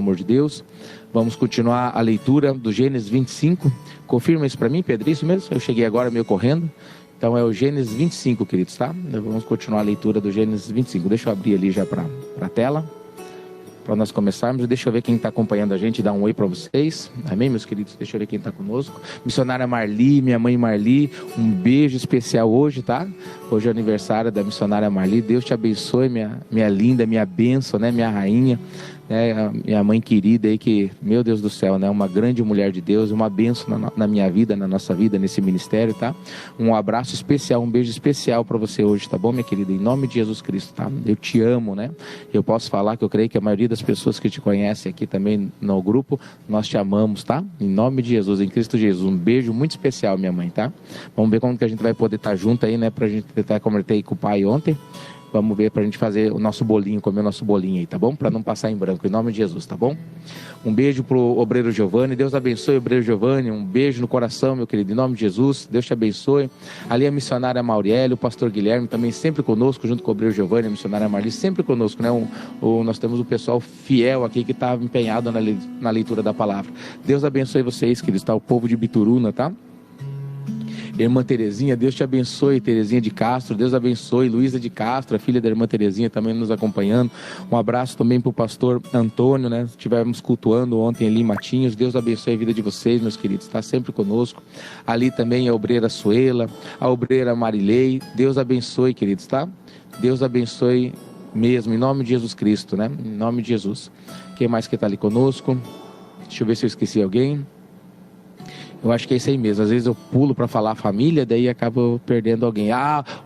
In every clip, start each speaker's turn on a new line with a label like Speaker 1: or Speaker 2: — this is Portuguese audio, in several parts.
Speaker 1: amor de Deus. Vamos continuar a leitura do Gênesis 25. Confirma isso para mim, Pedro, isso mesmo? Eu cheguei agora meio correndo. Então é o Gênesis 25, queridos, tá? Vamos continuar a leitura do Gênesis 25. Deixa eu abrir ali já para a tela, para nós começarmos. Deixa eu ver quem está acompanhando a gente, dar um oi para vocês. Amém, meus queridos? Deixa eu ver quem está conosco. Missionária Marli, minha mãe Marli, um beijo especial hoje, tá? Hoje é aniversário da missionária Marli. Deus te abençoe, minha linda, minha bênção, né? Minha rainha. Minha mãe querida aí, que, meu Deus do céu, né? Uma grande mulher de Deus, uma bênção na minha vida, na nossa vida, nesse ministério, tá? Um abraço especial, um beijo especial para você hoje, tá bom, minha querida? Em nome de Jesus Cristo, tá? Eu te amo, né? Eu posso falar que eu creio que a maioria das pessoas que te conhecem aqui também no grupo, nós te amamos, tá? Em nome de Jesus, em Cristo Jesus, um beijo muito especial, minha mãe, tá? Vamos ver como que a gente vai poder estar junto aí, né? Pra gente tentar converter com o pai ontem. Vamos ver para a gente fazer o nosso bolinho, comer o nosso bolinho aí, tá bom? Para não passar em branco, em nome de Jesus, tá bom? Um beijo pro obreiro Giovanni, Deus abençoe o obreiro Giovanni, um beijo no coração, meu querido, em nome de Jesus, Deus te abençoe. Ali a missionária Mauriele, o pastor Guilherme também sempre conosco, junto com o obreiro Giovanni, a missionária Marli, sempre conosco, né? Nós temos o pessoal fiel aqui que está empenhado na leitura da palavra. Deus abençoe vocês, queridos, tá? O povo de Bituruna, tá? Irmã Terezinha, Deus te abençoe, Terezinha de Castro, Deus abençoe, Luísa de Castro, a filha da irmã Terezinha também nos acompanhando. Um abraço também para o pastor Antônio, né? Estivemos cultuando ontem ali em Matinhos. Deus abençoe a vida de vocês, meus queridos, está sempre conosco. Ali também a obreira Suela, a obreira Marilei. Deus abençoe, queridos, tá? Deus abençoe mesmo, em nome de Jesus Cristo, né? Em nome de Jesus. Quem mais que está ali conosco? Deixa eu ver se eu esqueci alguém. Eu acho que é isso aí mesmo. Às vezes eu pulo para falar a família, daí acabo perdendo alguém.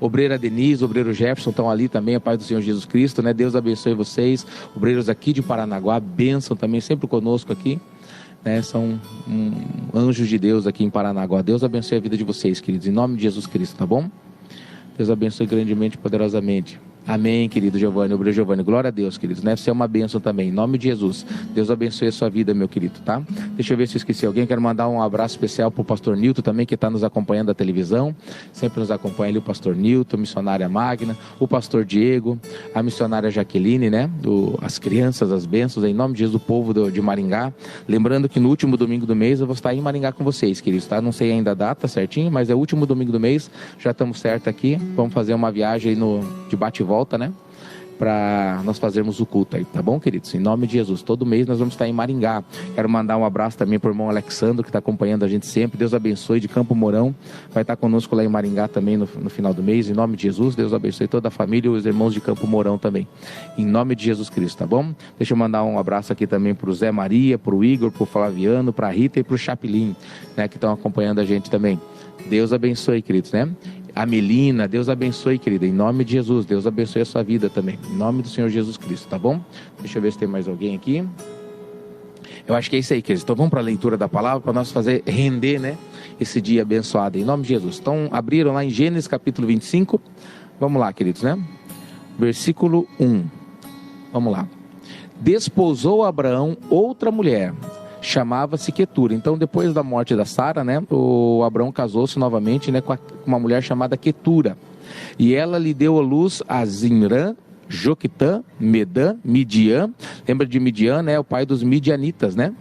Speaker 1: Obreira Denise, obreiro Jefferson estão ali também, a paz do Senhor Jesus Cristo, né? Deus abençoe vocês. Obreiros aqui de Paranaguá, bênção também, sempre conosco aqui, né? São anjos de Deus aqui em Paranaguá. Deus abençoe a vida de vocês, queridos, em nome de Jesus Cristo, tá bom? Deus abençoe grandemente e poderosamente. Amém, querido Giovanni, obreiro Giovanni, glória a Deus, queridos, né? Você é uma bênção também, em nome de Jesus. Deus abençoe a sua vida, meu querido, tá? Deixa eu ver se eu esqueci alguém. Quero mandar um abraço especial pro pastor Nilton também, que está nos acompanhando da televisão, sempre nos acompanha ali o pastor Nilton, missionária Magna, o pastor Diego, a missionária Jaqueline, né? As crianças, as bênçãos, em nome de Jesus, o povo de Maringá. Lembrando que no último domingo do mês eu vou estar em Maringá com vocês, queridos, tá? Não sei ainda a data certinho, mas é o último domingo do mês, já estamos certos aqui. Vamos fazer uma viagem de bate-volta, né? Para nós fazermos o culto aí, tá bom, queridos? Em nome de Jesus, todo mês nós vamos estar em Maringá. Quero mandar um abraço também para o irmão Alexandre, que está acompanhando a gente sempre. Deus abençoe, de Campo Mourão, vai estar conosco lá em Maringá também no final do mês, em nome de Jesus. Deus abençoe toda a família e os irmãos de Campo Mourão também, em nome de Jesus Cristo, tá bom? Deixa eu mandar um abraço aqui também para o Zé Maria, para o Igor, para o Flaviano, para a Rita e para o Chapelin, né, que estão acompanhando a gente também. Deus abençoe, queridos, né? A Melina, Deus abençoe, querida, em nome de Jesus. Deus abençoe a sua vida também, em nome do Senhor Jesus Cristo, tá bom? Deixa eu ver se tem mais alguém aqui. Eu acho que é isso aí, queridos. Então vamos para a leitura da palavra, para nós fazer render, né, esse dia abençoado, em nome de Jesus. Então abriram lá em Gênesis capítulo 25. Vamos lá, queridos, né? Versículo 1. Vamos lá. Desposou Abraão outra mulher, chamava-se Quetura. Então, depois da morte da Sara, né, o Abraão casou-se novamente, né, com uma mulher chamada Quetura. E ela lhe deu à luz a Zimrã, Joquitã, Medã, Midian. Lembra de Midian, né, o pai dos midianitas, né?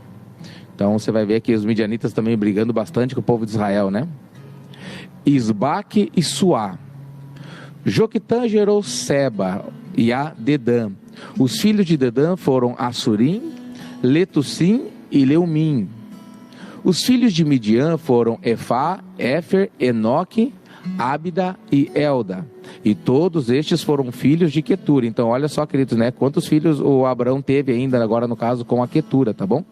Speaker 1: Então, você vai ver aqui os midianitas também brigando bastante com o povo de Israel, né? Isbaque e Suá. Joquitã gerou Seba e a Dedã. Os filhos de Dedã foram Assurim, Letussim e Leumim. Os filhos de Midian foram Efá, Éfer, Enoque, Ábida e Elda. E todos estes foram filhos de Quetura. Então olha só, queridos, né? Quantos filhos o Abraão teve ainda agora no caso com a Quetura, tá bom?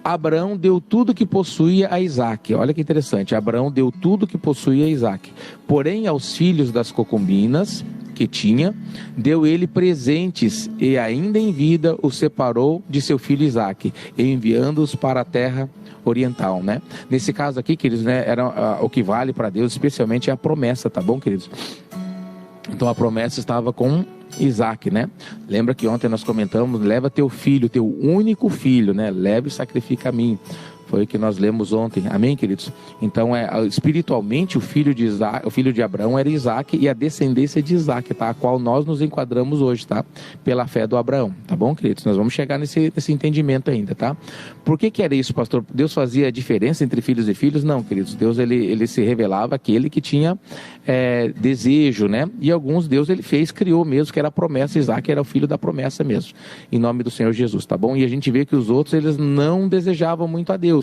Speaker 1: Abraão deu tudo que possuía a Isaque. Olha que interessante, Abraão deu tudo que possuía a Isaque. Porém aos filhos das concubinas que tinha, deu ele presentes, e ainda em vida os separou de seu filho Isaque, enviando-os para a terra oriental, né? Nesse caso aqui, queridos, né, era o que vale para Deus, especialmente é a promessa, tá bom, queridos? Então a promessa estava com Isaque, né? Lembra que ontem nós comentamos, leva teu filho, teu único filho, né? Leva e sacrifica a mim. Foi o que nós lemos ontem. Amém, queridos? Então, espiritualmente, o filho de Abraão era Isaac e a descendência de Isaac, tá? A qual nós nos enquadramos hoje, tá? Pela fé do Abraão, tá bom, queridos? Nós vamos chegar nesse entendimento ainda, tá? Por que era isso, pastor? Deus fazia a diferença entre filhos e filhos? Não, queridos. Deus, ele se revelava aquele que tinha desejo, né? E alguns Deus, ele criou mesmo, que era a promessa. Isaac era o filho da promessa mesmo, em nome do Senhor Jesus, tá bom? E a gente vê que os outros, eles não desejavam muito a Deus.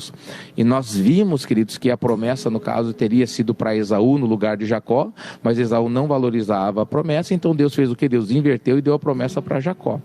Speaker 1: E nós vimos, queridos, que a promessa, no caso, teria sido para Esaú no lugar de Jacó, mas Esaú não valorizava a promessa, então Deus fez o que? Deus inverteu e deu a promessa para Jacó.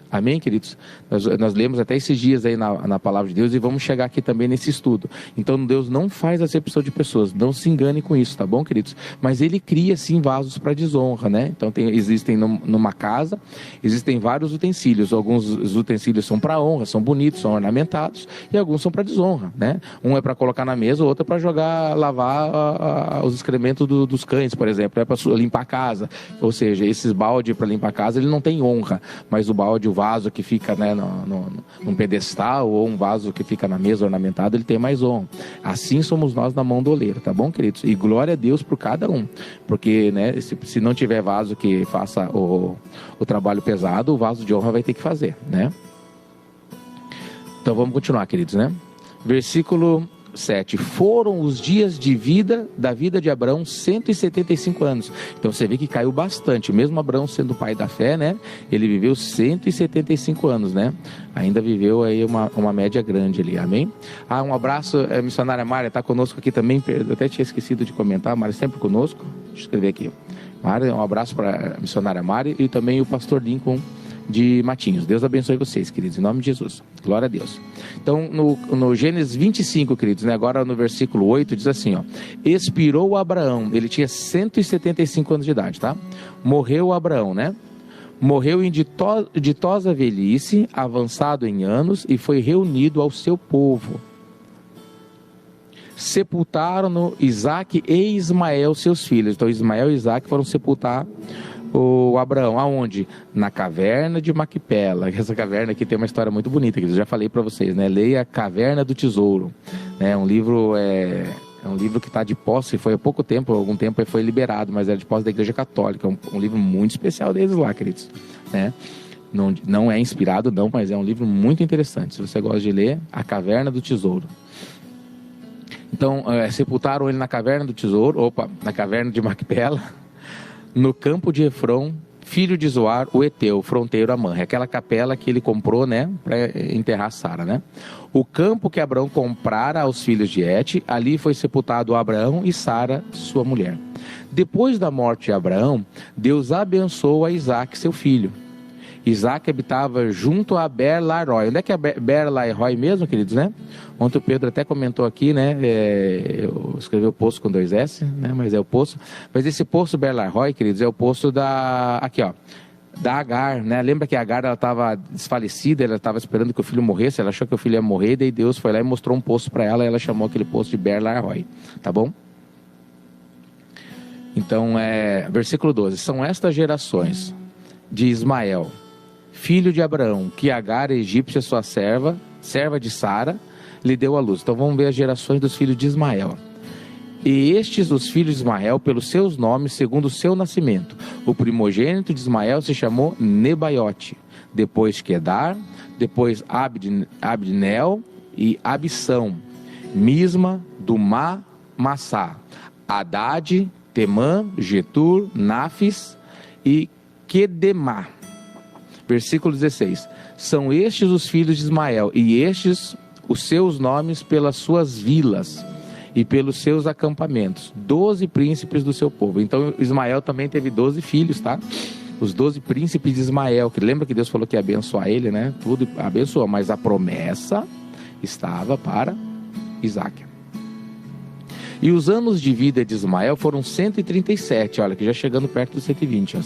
Speaker 1: Amém, queridos? Nós lemos até esses dias aí na palavra de Deus e vamos chegar aqui também nesse estudo. Então Deus não faz acepção de pessoas, não se engane com isso, tá bom, queridos? Mas Ele cria sim vasos para desonra, né? Então existem numa casa, existem vários utensílios. Alguns utensílios são para honra, são bonitos, são ornamentados, e alguns são para desonra, né? Um é para colocar na mesa, o outro é para lavar os excrementos dos cães, por exemplo, é para limpar a casa. Ou seja, esses baldes para limpar a casa, ele não tem honra, mas o balde, o vaso que fica, né, num pedestal, ou um vaso que fica na mesa ornamentado, ele tem mais honra. Assim somos nós na mão do oleiro, tá bom, queridos? E glória a Deus por cada um, porque, né, se não tiver vaso que faça o trabalho pesado, o vaso de honra vai ter que fazer, né? Então vamos continuar, queridos, né? Versículo 7. Foram os dias da vida de Abraão 175 anos. Então você vê que caiu bastante. Mesmo Abraão sendo o pai da fé, né? Ele viveu 175 anos, né? Ainda viveu aí uma média grande ali, amém? Um abraço, missionária Mária está conosco aqui também. Eu até tinha esquecido de comentar, Mária sempre conosco. Deixa eu escrever aqui. Mária, um abraço para a missionária Mária e também o pastor Lincoln de Matinhos. Deus abençoe vocês, queridos, em nome de Jesus. Glória a Deus. Então, no Gênesis 25, queridos, né, agora no versículo 8, diz assim, ó: expirou Abraão, ele tinha 175 anos de idade, tá? Morreu Abraão, né? Morreu em ditosa velhice, avançado em anos, e foi reunido ao seu povo. Sepultaram-no Isaque e Ismael, seus filhos. Então, Ismael e Isaque foram sepultar o Abraão, aonde? Na caverna de Macpela. Essa caverna aqui tem uma história muito bonita, que eu já falei para vocês, né? Leia Caverna do Tesouro, né? Um livro que está de posse, foi há pouco tempo, algum tempo foi liberado, mas era de posse da Igreja Católica, um livro muito especial deles lá, queridos, né? Não é inspirado não, mas é um livro muito interessante, se você gosta de ler, A Caverna do Tesouro. Então, sepultaram ele na Caverna do Tesouro, na caverna de Macpela, no campo de Efron, filho de Zoar, o Eteu, fronteiro a Manre. Aquela capela que ele comprou, né, para enterrar Sara, né? O campo que Abraão comprara aos filhos de Et, ali foi sepultado Abraão e Sara, sua mulher. Depois da morte de Abraão, Deus abençoou a Isaque, seu filho. Isaac habitava junto a Ber-Lahai. Onde é que é Ber-Lahai mesmo, queridos, né? Ontem o Pedro até comentou aqui, né? Eu escrevi o poço com 2 S, né? Mas é o poço. Mas esse poço Ber-Lahai, queridos, é o poço aqui, ó, da Agar, né? Lembra que a Agar, ela estava desfalecida, ela estava esperando que o filho morresse, ela achou que o filho ia morrer, daí Deus foi lá e mostrou um poço para ela, e ela chamou aquele poço de Ber-Lahai, tá bom? Então, versículo 12. São estas gerações de Ismael, filho de Abraão, que Agar, a egípcia, sua serva de Sara, lhe deu à luz. Então vamos ver as gerações dos filhos de Ismael. E estes, os filhos de Ismael, pelos seus nomes, segundo o seu nascimento. O primogênito de Ismael se chamou Nebaiote, depois Quedar, depois Abneel e Abissão, Misma, Dumá, Massá, Haddad, Temã, Getur, Nafis e Quedemá. Versículo 16. São estes os filhos de Ismael, e estes os seus nomes pelas suas vilas e pelos seus acampamentos, 12 príncipes do seu povo. Então Ismael também teve 12 filhos, tá? Os 12 príncipes de Ismael, que lembra que Deus falou que ia abençoar ele, né? Tudo abençoou, mas a promessa estava para Isaque. E os anos de vida de Ismael foram 137, olha, que já chegando perto dos 120.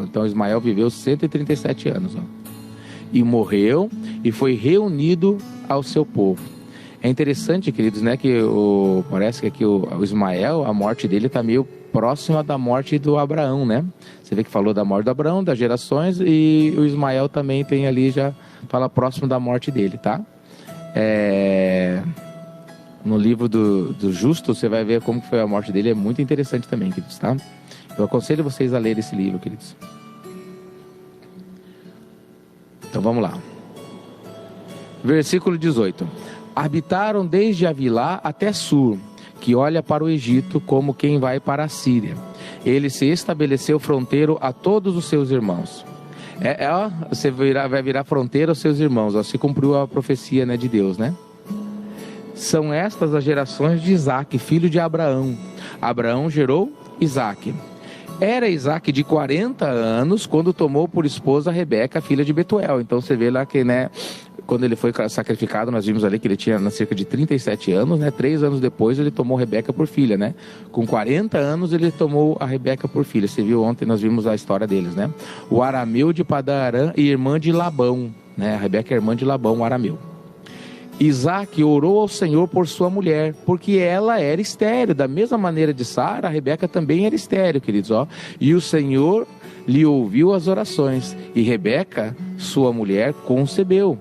Speaker 1: Então Ismael viveu 137 anos. Ó. E morreu e foi reunido ao seu povo. É interessante, queridos, né, que parece que aqui o Ismael, a morte dele está meio próxima da morte do Abraão, né? Você vê que falou da morte do Abraão, das gerações, e o Ismael também tem ali, já fala próximo da morte dele, tá? no livro do Justo, você vai ver como foi a morte dele, é muito interessante também, queridos, tá? Eu aconselho vocês a ler esse livro, queridos. Então vamos lá. Versículo 18. Habitaram desde Avilá até Sur, que olha para o Egito como quem vai para a Síria. Ele se estabeleceu fronteiro a todos os seus irmãos. Você vai virar fronteira aos seus irmãos. Se cumpriu a profecia, né, de Deus, né? São estas as gerações de Isaque, filho de Abraão. Abraão gerou Isaque. Era Isaque de 40 anos quando tomou por esposa Rebeca, filha de Betuel. Então você vê lá que, né, quando ele foi sacrificado, nós vimos ali que ele tinha cerca de 37 anos, né? 3 anos depois ele tomou Rebeca por filha, né? Com 40 anos ele tomou a Rebeca por filha. Você viu ontem, nós vimos a história deles, né? O arameu de Padan-Aram e irmã de Labão, né? A Rebeca é irmã de Labão, o arameu. Isaque orou ao Senhor por sua mulher, porque ela era estéril. Da mesma maneira de Sara, a Rebeca também era estéril, queridos, ó. E o Senhor lhe ouviu as orações, e Rebeca, sua mulher, concebeu.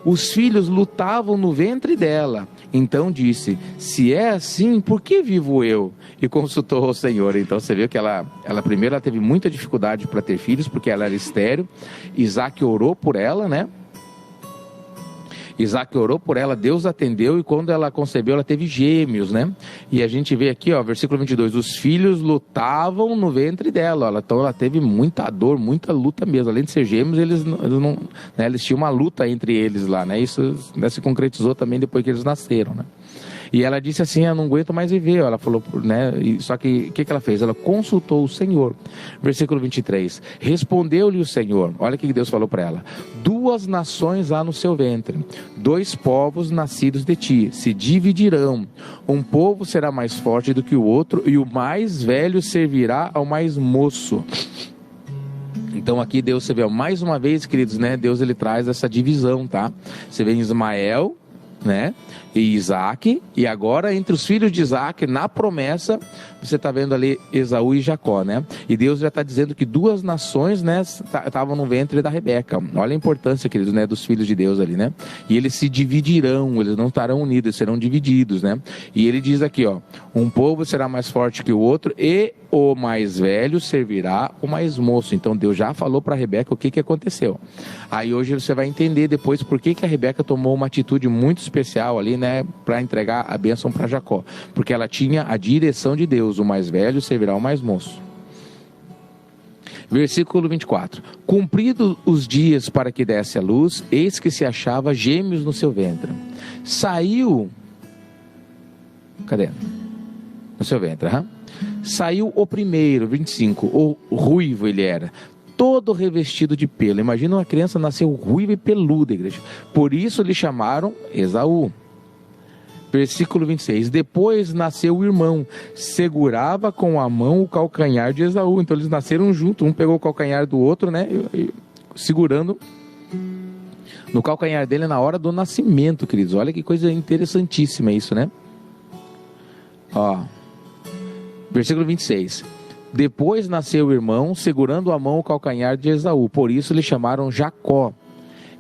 Speaker 1: Os filhos lutavam no ventre dela. Então disse: se é assim, por que vivo eu? E consultou ao Senhor. Então você vê que ela primeiro ela teve muita dificuldade para ter filhos, porque ela era estéril. Isaque orou por ela, né? Isaque orou por ela, Deus atendeu, e quando ela concebeu, ela teve gêmeos, né? E a gente vê aqui, ó, versículo 22, os filhos lutavam no ventre dela, ó, então ela teve muita dor, muita luta mesmo, além de ser gêmeos, eles tinham uma luta entre eles lá, né? Isso, né, se concretizou também depois que eles nasceram, né? E ela disse assim: eu não aguento mais viver. Ela falou, né? Só que o que ela fez? Ela consultou o Senhor. Versículo 23. Respondeu-lhe o Senhor. Olha o que Deus falou para ela: 2 nações há no seu ventre, 2 povos nascidos de ti se dividirão. Um povo será mais forte do que o outro, e o mais velho servirá ao mais moço. Então aqui Deus, você vê, mais uma vez, queridos, né? Deus, ele traz essa divisão, tá? Você vê em Ismael, né, e Isaque, e agora entre os filhos de Isaque, na promessa, você está vendo ali Esaú e Jacó, né? E Deus já está dizendo que 2 nações, né, estavam no ventre da Rebeca. Olha a importância, queridos, né, dos filhos de Deus ali, né? E eles se dividirão, eles não estarão unidos, eles serão divididos, né? E ele diz aqui, ó: um povo será mais forte que o outro, e o mais velho servirá o mais moço. Então Deus já falou para Rebeca o que aconteceu. Aí hoje você vai entender depois por que a Rebeca tomou uma atitude muito especial ali, né, para entregar a bênção para Jacó. Porque ela tinha a direção de Deus: o mais velho servirá o mais moço. Versículo 24. Cumpridos os dias para que desse a luz, eis que se achava gêmeos no seu ventre. Saiu... Cadê? No seu ventre, Saiu o primeiro, 25, o ruivo ele era, todo revestido de pelo. Imagina uma criança nasceu ruiva e peluda, igreja. Por isso lhe chamaram Esaú. Versículo 26. Depois nasceu o irmão, segurava com a mão o calcanhar de Esaú. Então eles nasceram juntos, um pegou o calcanhar do outro, né, segurando no calcanhar dele na hora do nascimento, queridos. Olha que coisa interessantíssima isso, né? Ó, versículo 26. Depois nasceu o irmão, segurando a mão o calcanhar de Esaú. Por isso lhe chamaram Jacó.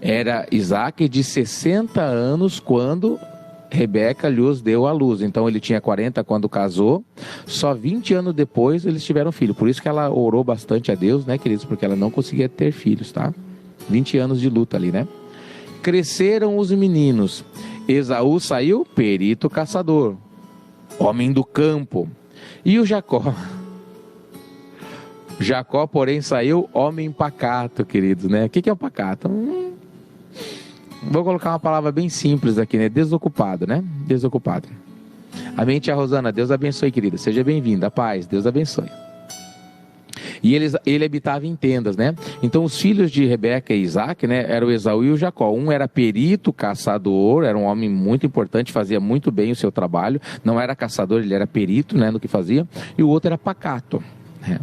Speaker 1: Era Isaque de 60 anos quando Rebeca lhes deu à luz. Então ele tinha 40 quando casou. Só 20 anos depois eles tiveram filho. Por isso que ela orou bastante a Deus, né, queridos? Porque ela não conseguia ter filhos, tá? 20 anos de luta ali, né? Cresceram os meninos. Esaú saiu perito caçador, homem do campo. E o Jacó? Jacó, porém, saiu homem pacato, queridos, né? O que é um pacato? Vou colocar uma palavra bem simples aqui, né? Desocupado, né? Desocupado. Amém, tia Rosana? Deus abençoe, querida. Seja bem-vinda. Paz, Deus abençoe. E ele habitava em tendas, né? Então os filhos de Rebeca e Isaque, né, eram o Esaú e o Jacó. Um era perito, caçador, era um homem muito importante, fazia muito bem o seu trabalho. Não era caçador, ele era perito, né, no que fazia. E o outro era pacato, né?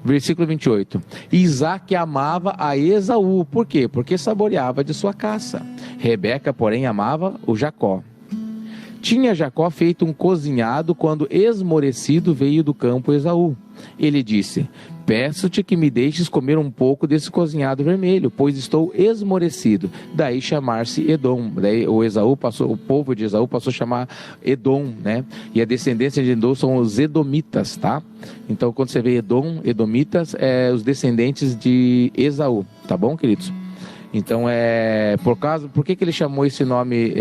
Speaker 1: Versículo 28. Isaque amava a Esaú. Por quê? Porque saboreava de sua caça. Rebeca, porém, amava o Jacó. Tinha Jacó feito um cozinhado quando esmorecido veio do campo Esaú. Ele disse: peço-te que me deixes comer um pouco desse cozinhado vermelho, pois estou esmorecido. Daí chamar-se Edom. Daí o povo de Esaú passou a chamar Edom, né? E a descendência de Edom são os edomitas, tá? Então, quando você vê Edom, edomitas, os descendentes de Esaú, tá bom, queridos? Então, por que ele chamou esse nome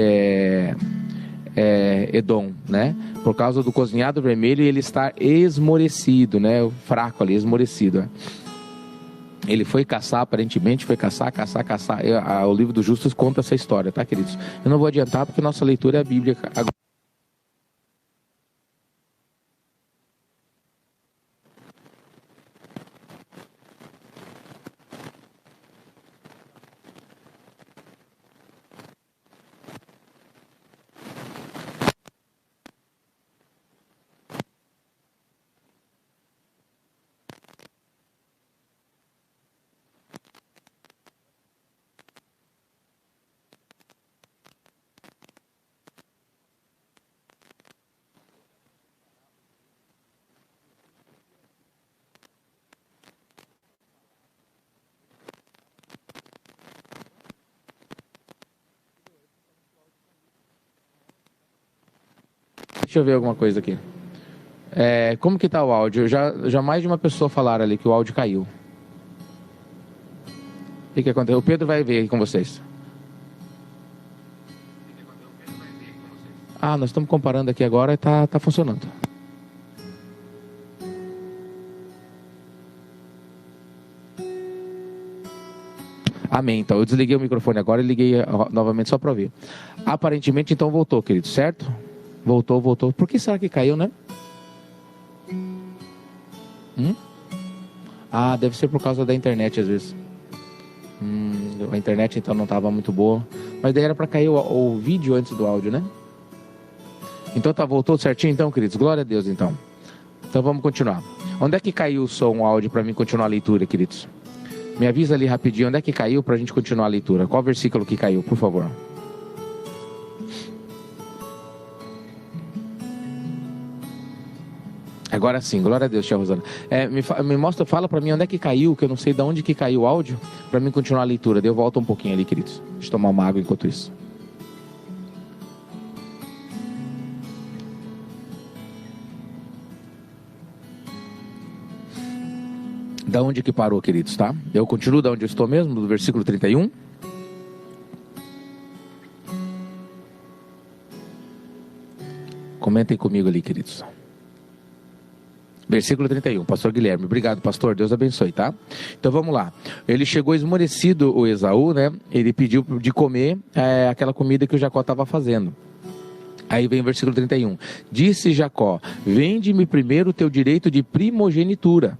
Speaker 1: Edom, né? Por causa do cozinhado vermelho, e ele está esmorecido, né? Fraco ali, esmorecido, né? Ele foi caçar, aparentemente foi caçar. O livro dos justos conta essa história, tá, queridos? Eu não vou adiantar porque nossa leitura é a Bíblia agora. Deixa eu ver alguma coisa aqui. Como que tá o áudio? Já mais de uma pessoa falaram ali que o áudio caiu. O que aconteceu? O Pedro vai ver aí com vocês. Nós estamos comparando aqui agora e tá funcionando. Amém. Então, eu desliguei o microfone agora e liguei novamente só para ouvir. Aparentemente, então, voltou, querido, certo? Voltou. Por que será que caiu, né? Deve ser por causa da internet, às vezes. A internet, então, não estava muito boa. Mas daí era para cair o vídeo antes do áudio, né? Então, voltou certinho, então, queridos? Glória a Deus, então. Então, vamos continuar. Onde é que caiu o áudio, para mim continuar a leitura, queridos? Me avisa ali rapidinho onde é que caiu para a gente continuar a leitura. Qual versículo que caiu, por favor? Agora sim, glória a Deus, tia Rosana. Fala para mim onde é que caiu, que eu não sei de onde que caiu o áudio, para mim continuar a leitura. Daí eu volto um pouquinho ali, queridos. Deixa eu tomar uma água enquanto isso. Da onde que parou, queridos, tá? Eu continuo da onde eu estou mesmo, do versículo 31. Comentem comigo ali, queridos. Versículo 31, pastor Guilherme. Obrigado, pastor. Deus abençoe, tá? Então vamos lá. Ele chegou esmorecido, o Esaú, né? Ele pediu de comer aquela comida que o Jacó estava fazendo. Aí vem o versículo 31. Disse Jacó: vende-me primeiro o teu direito de primogenitura.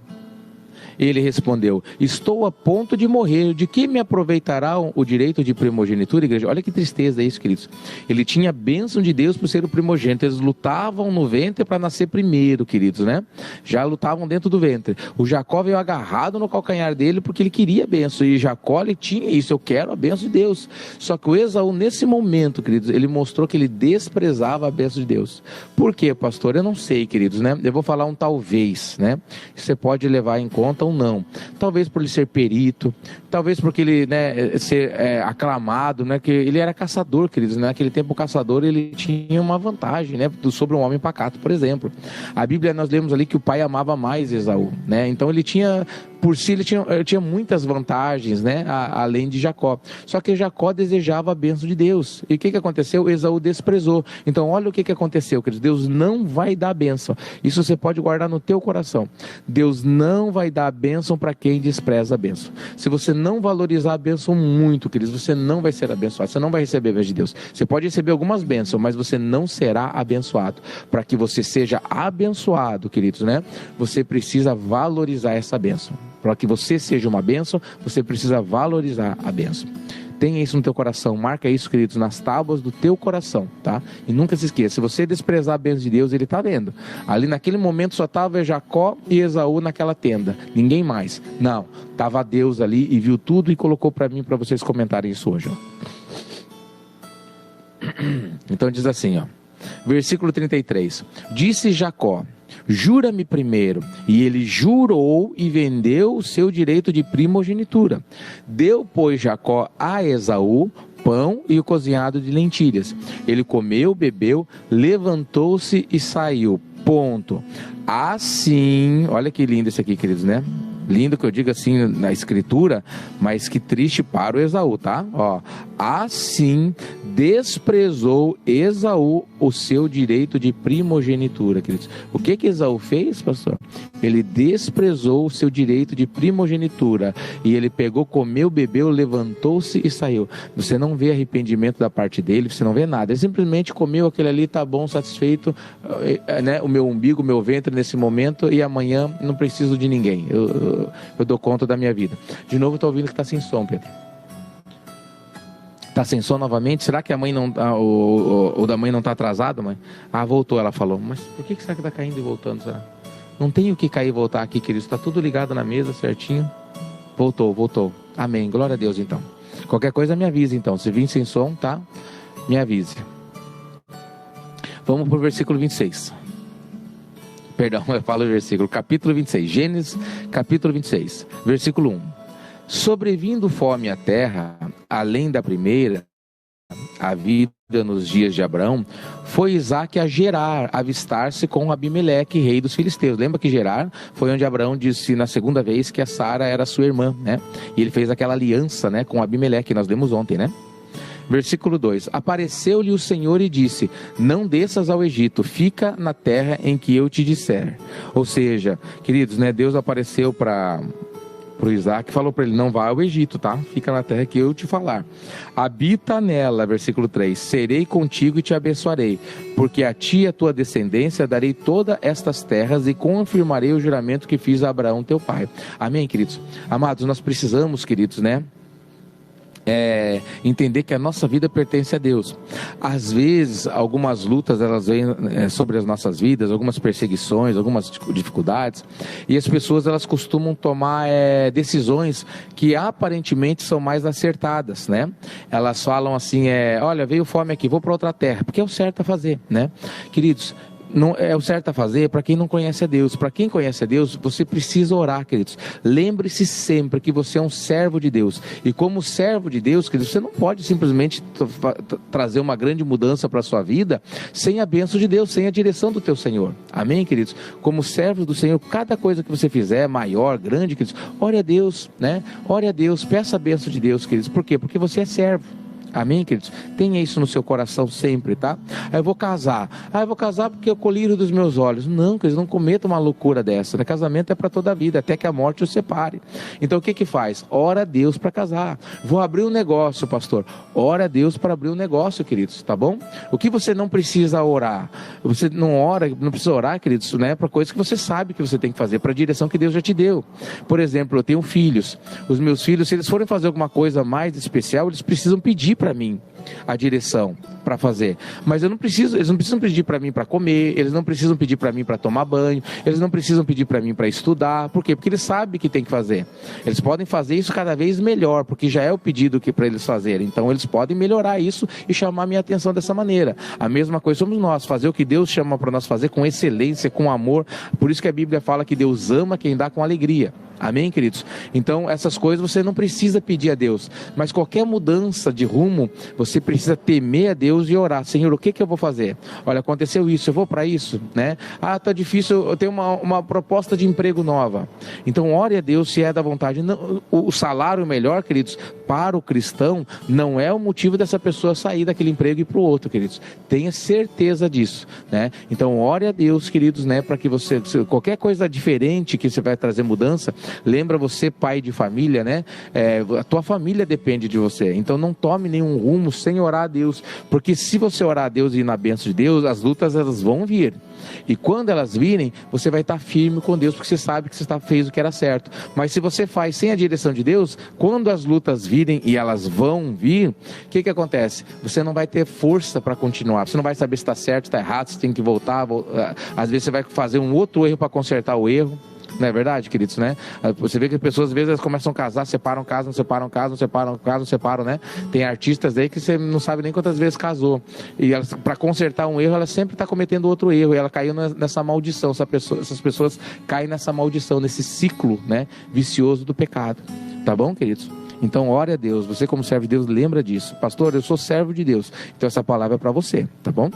Speaker 1: Ele respondeu: estou a ponto de morrer, de que me aproveitará o direito de primogenitura, igreja? Olha que tristeza isso, queridos. Ele tinha a bênção de Deus por ser o primogênito. Eles lutavam no ventre para nascer primeiro, queridos, né? Já lutavam dentro do ventre. O Jacó veio agarrado no calcanhar dele porque ele queria a bênção. E Jacó, ele tinha isso: eu quero a bênção de Deus. Só que o Esaú, nesse momento, queridos, ele mostrou que ele desprezava a bênção de Deus. Por quê, pastor? Eu não sei, queridos, né? Eu vou falar um talvez, né? Você pode levar em conta ou não. Talvez por ele ser perito, talvez porque ele, né, ser aclamado, né, que ele era caçador, queridos, né? Naquele tempo o caçador, ele tinha uma vantagem, né, sobre um homem pacato, por exemplo. A Bíblia, nós lemos ali que o pai amava mais Esaú, né? Então ele tinha, por si, ele tinha muitas vantagens, né, além de Jacó. Só que Jacó desejava a bênção de Deus. E o que aconteceu? Esaú desprezou. Então olha o que aconteceu, queridos. Deus não vai dar a bênção. Isso você pode guardar no teu coração. Deus não vai dar a bênção para quem despreza a bênção. Se você não valorizar a bênção muito, queridos, você não vai ser abençoado. Você não vai receber a bênção de Deus. Você pode receber algumas bênçãos, mas você não será abençoado. Para que você seja abençoado, queridos, né? Você precisa valorizar essa bênção. Para que você seja uma bênção, você precisa valorizar a bênção. Tenha isso no teu coração, marca isso, queridos, nas tábuas do teu coração, tá? E nunca se esqueça, se você desprezar a bênção de Deus, ele está vendo. Ali naquele momento só estava Jacó e Esaú naquela tenda, ninguém mais. Não, estava Deus ali e viu tudo e colocou para mim, para vocês comentarem isso hoje. Ó. Então diz assim, ó. Versículo 33. Disse Jacó: jura-me primeiro. E ele jurou e vendeu o seu direito de primogenitura. Deu, pois, Jacó a Esaú pão e o cozinhado de lentilhas. Ele comeu, bebeu, levantou-se e saiu. Ponto. Assim, olha que lindo isso aqui, queridos, né? Lindo que eu digo assim na escritura, mas que triste para o Esaú, tá? Ó, assim desprezou Esaú o seu direito de primogenitura, queridos. O que Esaú fez, pastor? Ele desprezou o seu direito de primogenitura. E ele pegou, comeu, bebeu, levantou-se e saiu. Você não vê arrependimento da parte dele, você não vê nada. Ele simplesmente comeu aquele ali, tá bom, satisfeito, né? O meu umbigo, o meu ventre nesse momento, e amanhã não preciso de ninguém. Eu dou conta da minha vida. De novo, estou ouvindo que está sem som, Pedro. Está sem som novamente? Será que a mãe não, o da mãe não está atrasado, mãe? Ah, voltou, ela falou. Mas por que será que está caindo e voltando? Será? Não tem o que cair e voltar aqui, queridos. Está tudo ligado na mesa, certinho. Voltou. Amém. Glória a Deus, então. Qualquer coisa me avise, então. Se vir sem som, tá? Me avise. Vamos para o versículo 26. Perdão, eu falo o versículo. Capítulo 26. Gênesis, capítulo 26. Versículo 1. Sobrevindo fome à terra, além da primeira, a vida nos dias de Abrão, foi Isaque a Gerar, avistar-se com Abimeleque, rei dos filisteus. Lembra que Gerar foi onde Abrão disse na segunda vez que a Sara era sua irmã, né? E ele fez aquela aliança, né, com Abimeleque, nós lemos ontem, né? Versículo 2. Apareceu-lhe o Senhor e disse: não desças ao Egito, fica na terra em que eu te disser. Ou seja, queridos, né, Deus apareceu para o Isaac e falou para ele: não vá ao Egito, tá? Fica na terra que eu te falar. Habita nela, versículo 3. Serei contigo e te abençoarei, porque a ti e a tua descendência darei todas estas terras e confirmarei o juramento que fiz a Abraão teu pai. Amém, queridos? Amados, nós precisamos, queridos, né, entender que a nossa vida pertence a Deus. Às vezes algumas lutas elas vêm sobre as nossas vidas, algumas perseguições, algumas dificuldades, e as pessoas elas costumam tomar decisões que aparentemente são mais acertadas, né? Elas falam assim, olha, veio fome aqui, vou para outra terra, porque é o certo a fazer, né? Queridos, não é o certo a fazer para quem não conhece a Deus. Para quem conhece a Deus, você precisa orar, queridos. Lembre-se sempre que você é um servo de Deus. E como servo de Deus, queridos, você não pode simplesmente trazer uma grande mudança para a sua vida sem a bênção de Deus, sem a direção do teu Senhor. Amém, queridos? Como servo do Senhor, cada coisa que você fizer, maior, grande, queridos, ore a Deus, né? Ore a Deus, peça a bênção de Deus, queridos. Por quê? Porque você é servo. Amém, queridos? Tenha isso no seu coração sempre, tá? Aí eu vou casar. Eu vou casar porque é o colírio dos meus olhos. Não, queridos, não cometa uma loucura dessa, né? Casamento é para toda a vida, até que a morte os separe. Então o que faz? Ora a Deus para casar. Vou abrir um negócio, pastor. Ora a Deus para abrir um negócio, queridos, tá bom? O que você não precisa orar? Você não precisa orar, queridos, né? Para coisas que você sabe que você tem que fazer, para a direção que Deus já te deu. Por exemplo, eu tenho filhos. Os meus filhos, se eles forem fazer alguma coisa mais especial, eles precisam pedir para mim a direção para fazer, mas eles não precisam pedir para mim para comer, eles não precisam pedir para mim para tomar banho, eles não precisam pedir para mim para estudar. Por quê? Porque eles sabem que tem que fazer. Eles podem fazer isso cada vez melhor, porque já é o pedido que para eles fazerem. Então eles podem melhorar isso e chamar minha atenção dessa maneira. A mesma coisa somos nós, fazer o que Deus chama para nós fazer com excelência, com amor. Por isso que a Bíblia fala que Deus ama quem dá com alegria. Amém, queridos? Então essas coisas você não precisa pedir a Deus, mas qualquer mudança de rumo, você precisa temer a Deus e orar. Senhor, o que eu vou fazer? Olha, aconteceu isso, eu vou para isso, né? Tá difícil, eu tenho uma proposta de emprego nova. Então ore a Deus se é da vontade. Não, o salário melhor, queridos, para o cristão, não é o motivo dessa pessoa sair daquele emprego e ir para o outro, queridos. Tenha certeza disso, né? Então ore a Deus, queridos, né? Para que você, qualquer coisa diferente que você vai trazer mudança, lembra você, pai de família, né? A tua família depende de você. Então não tome nenhum rumo sem orar a Deus, porque se você orar a Deus e ir na bênção de Deus, as lutas elas vão vir. E quando elas virem, você vai estar firme com Deus, porque você sabe que você fez o que era certo. Mas se você faz sem a direção de Deus, quando as lutas virem, e elas vão vir, o que acontece? Você não vai ter força para continuar. Você não vai saber se está certo, se está errado, se tem que voltar. Às vezes você vai fazer um outro erro para consertar o erro. Não é verdade, queridos, né? Você vê que as pessoas, às vezes, elas começam a casar, separam casa, não separam casa, não separam casa, não separam, né? Tem artistas aí que você não sabe nem quantas vezes casou. E para consertar um erro, ela sempre está cometendo outro erro. E ela caiu nessa maldição. Essas pessoas caem nessa maldição, nesse ciclo, né, vicioso do pecado. Tá bom, queridos? Então, ore a Deus. Você, como servo de Deus, lembra disso. Pastor, eu sou servo de Deus. Então, essa palavra é para você, tá bom?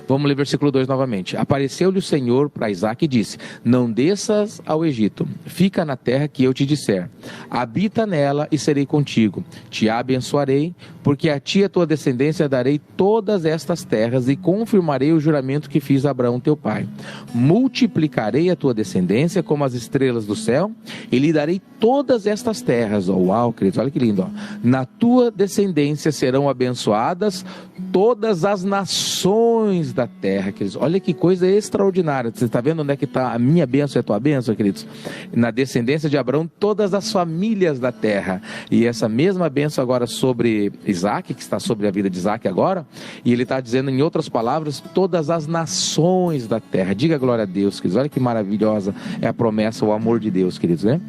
Speaker 1: Vamos ler versículo 2 novamente. Apareceu-lhe o Senhor para Isaque e disse: não desças ao Egito, fica na terra que eu te disser. Habita nela e serei contigo. Te abençoarei, porque a ti e a tua descendência darei todas estas terras e confirmarei o juramento que fiz a Abraão teu pai. Multiplicarei a tua descendência como as estrelas do céu e lhe darei todas estas terras. Oh, uau, queridos, olha que lindo. Ó. Na tua descendência serão abençoadas todas as nações da terra, queridos. Olha que coisa extraordinária. Você está vendo onde é que está a minha bênção e a tua bênção, queridos? Na descendência de Abraão, todas as famílias da terra. E essa mesma bênção agora sobre Isaque, que está sobre a vida de Isaque agora, e ele está dizendo em outras palavras, todas as nações da terra. Diga glória a Deus, queridos. Olha que maravilhosa é a promessa, o amor de Deus, queridos, né?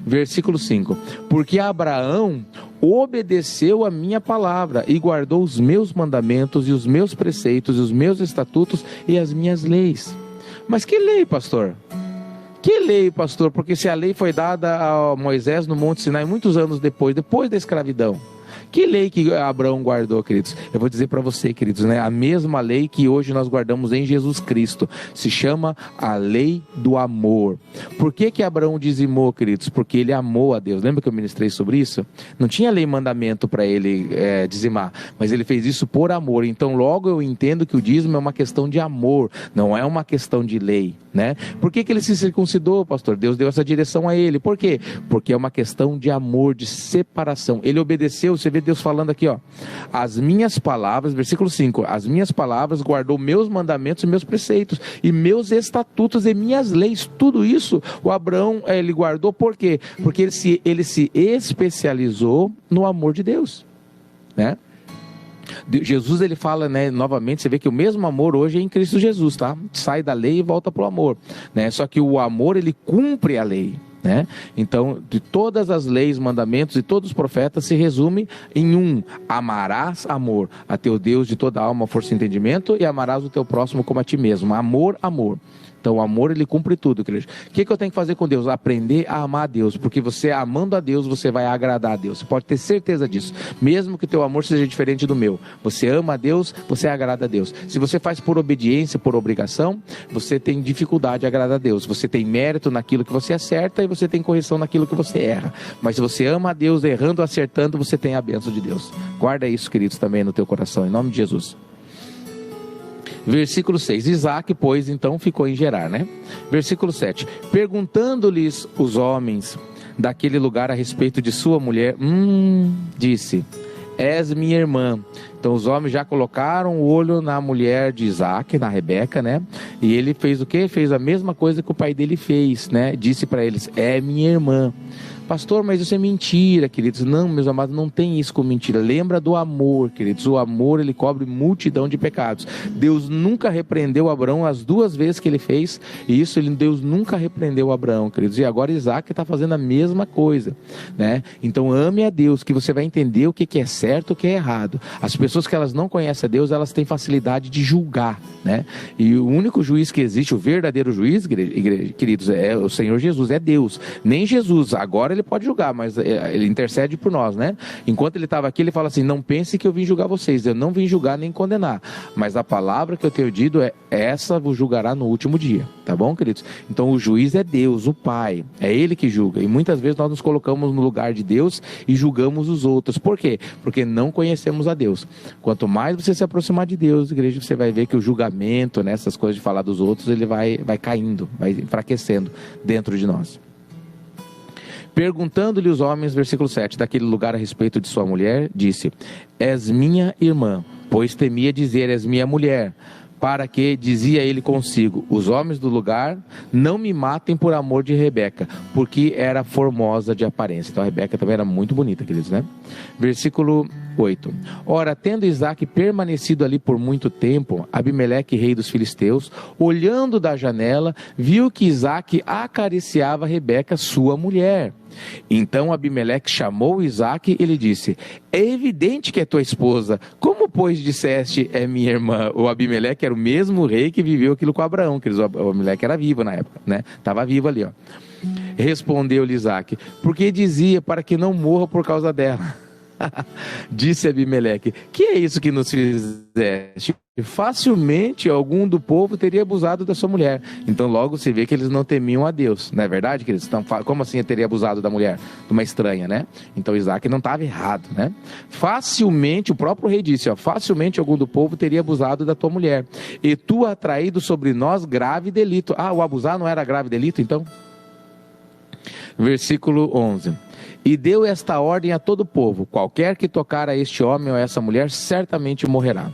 Speaker 1: Versículo 5. Porque Abraão obedeceu a minha palavra e guardou os meus mandamentos e os meus preceitos e os meus estatutos e as minhas leis. Mas que lei, pastor? Que lei, pastor? Porque se a lei foi dada a Moisés no Monte Sinai muitos anos depois da escravidão. Que lei que Abraão guardou, queridos? Eu vou dizer para você, queridos, né? A mesma lei que hoje nós guardamos em Jesus Cristo. Se chama a lei do amor. Por que Abraão dizimou, queridos? Porque ele amou a Deus. Lembra que eu ministrei sobre isso? Não tinha lei e mandamento para ele dizimar, mas ele fez isso por amor. Então logo eu entendo que o dízimo é uma questão de amor, não é uma questão de lei, né? Por que ele se circuncidou, pastor? Deus deu essa direção a ele. Por quê? Porque é uma questão de amor, de separação. Ele obedeceu. Você vê Deus falando aqui, ó, as minhas palavras, versículo 5, as minhas palavras guardou meus mandamentos e meus preceitos, e meus estatutos e minhas leis, tudo isso o Abraão, ele guardou, por quê? Porque ele se especializou no amor de Deus, né? Jesus, ele fala, né, novamente, você vê que o mesmo amor hoje é em Cristo Jesus, tá? Sai da lei e volta para o amor, né? Só que o amor, ele cumpre a lei, né? Então, de todas as leis, mandamentos e todos os profetas se resume em um: amarás amor a teu Deus de toda a alma, força e entendimento, e amarás o teu próximo como a ti mesmo. Amor, amor. Então o amor, ele cumpre tudo, querido. O que eu tenho que fazer com Deus? Aprender a amar a Deus, porque você amando a Deus, você vai agradar a Deus. Você pode ter certeza disso, mesmo que o teu amor seja diferente do meu. Você ama a Deus, você agrada a Deus. Se você faz por obediência, por obrigação, você tem dificuldade de agradar a Deus. Você tem mérito naquilo que você acerta e você tem correção naquilo que você erra. Mas se você ama a Deus, errando ou acertando, você tem a bênção de Deus. Guarda isso, queridos, também no teu coração, em nome de Jesus. Versículo 6, Isaque, pois, então ficou em Gerar, né? Versículo 7, perguntando-lhes os homens daquele lugar a respeito de sua mulher, disse: és minha irmã. Então os homens já colocaram o olho na mulher de Isaque, na Rebeca, né? E ele fez o quê? Fez a mesma coisa que o pai dele fez, né? Disse para eles: é minha irmã. Pastor, mas isso é mentira, queridos. Não, meus amados, não tem isso como mentira. Lembra do amor, queridos. O amor, ele cobre multidão de pecados. Deus nunca repreendeu Abraão as 2 vezes que ele fez. E isso, Deus nunca repreendeu Abraão, queridos. E agora Isaque está fazendo a mesma coisa, né? Então ame a Deus, que você vai entender o que é certo e o que é errado. As pessoas que elas não conhecem a Deus, elas têm facilidade de julgar, né? E o único juiz que existe, o verdadeiro juiz, queridos, é o Senhor Jesus, é Deus. Nem Jesus, agora ele pode julgar, mas ele intercede por nós, né? Enquanto ele estava aqui, ele fala assim: não pense que eu vim julgar vocês, eu não vim julgar nem condenar, mas a palavra que eu tenho dito é: essa vos julgará no último dia, tá bom, queridos? Então o juiz é Deus, o Pai, é Ele que julga, e muitas vezes nós nos colocamos no lugar de Deus e julgamos os outros. Por quê? Porque não conhecemos a Deus. Quanto mais você se aproximar de Deus, igreja, você vai ver que o julgamento, né, essas coisas de falar dos outros, ele vai caindo, vai enfraquecendo dentro de nós. Perguntando-lhe os homens, versículo 7, daquele lugar a respeito de sua mulher, disse: és minha irmã, pois temia dizer: és minha mulher, para que, dizia ele consigo, os homens do lugar não me matem por amor de Rebeca, porque era formosa de aparência. Então a Rebeca também era muito bonita, queridos, né? Versículo 8. Ora, tendo Isaque permanecido ali por muito tempo, Abimeleque, rei dos filisteus, olhando da janela, viu que Isaque acariciava Rebeca, sua mulher. Então Abimeleque chamou Isaque e lhe disse: é evidente que é tua esposa. Como, pois, disseste é minha irmã? O Abimeleque era o mesmo rei que viveu aquilo com Abraão, que o Abimeleque era vivo na época, né? Estava vivo ali, ó. Respondeu-lhe Isaque: porque dizia para que não morra por causa dela. Disse Abimeleque: que é isso que nos fizeste? Facilmente algum do povo teria abusado da sua mulher. Então logo se vê que eles não temiam a Deus, não é verdade, queridos? Então, como assim ele teria abusado da mulher? De uma estranha, né? Então Isaque não estava errado, né? Facilmente, o próprio rei disse, ó, facilmente algum do povo teria abusado da tua mulher, e tu atraído sobre nós grave delito. Ah, o abusar não era grave delito, então? Versículo 11. E deu esta ordem a todo o povo: qualquer que tocar a este homem ou a essa mulher, certamente morrerá.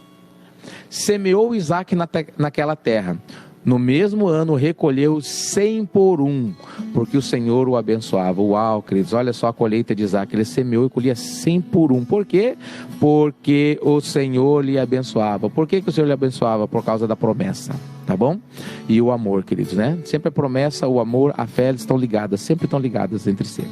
Speaker 1: Semeou Isaque naquela terra. No mesmo ano recolheu 100 por um, porque o Senhor o abençoava. Uau, queridos, olha só a colheita de Isaque. Ele semeou e colhia 100 por um. Por quê? Porque o Senhor lhe abençoava. Por que o Senhor lhe abençoava? Por causa da promessa, tá bom? E o amor, queridos, né? Sempre a promessa, o amor, a fé, eles estão ligadas, sempre estão ligadas entre si.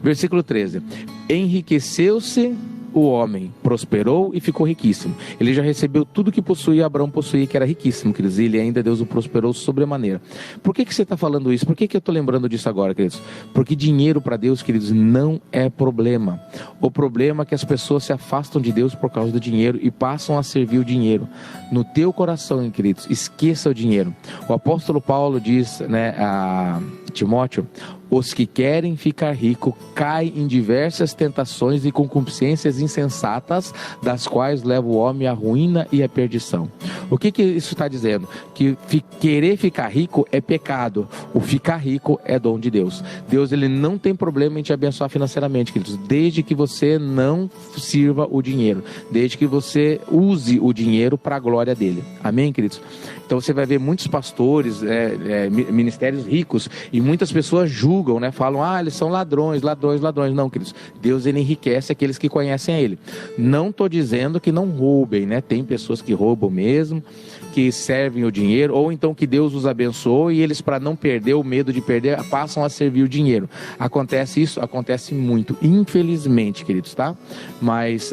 Speaker 1: Versículo 13. Enriqueceu-se o homem, prosperou e ficou riquíssimo. Ele já recebeu tudo que possuía, Abraão possuía, que era riquíssimo, queridos. E ele ainda, Deus o prosperou sobremaneira. Por que você está falando isso? Por que eu estou lembrando disso agora, queridos? Porque dinheiro para Deus, queridos, não é problema. O problema é que as pessoas se afastam de Deus por causa do dinheiro e passam a servir o dinheiro. No teu coração, queridos, esqueça o dinheiro. O apóstolo Paulo diz, né, a Timóteo: os que querem ficar ricos caem em diversas tentações e concupiscências insensatas, das quais leva o homem à ruína e à perdição. O que isso está dizendo? Que querer ficar rico é pecado. O ficar rico é dom de Deus. Deus, ele não tem problema em te abençoar financeiramente, queridos, desde que você não sirva o dinheiro, desde que você use o dinheiro para a glória dele. Amém, queridos? Então você vai ver muitos pastores, ministérios ricos, e muitas pessoas julgam, né? Falam: ah, eles são ladrões. Não, queridos, Deus, ele enriquece aqueles que conhecem a ele. Não estou dizendo que não roubem, né? Tem pessoas que roubam mesmo, que servem o dinheiro, ou então que Deus os abençoou e eles, para não perder, o medo de perder, passam a servir o dinheiro. Acontece isso? Acontece muito, infelizmente, queridos, tá? Mas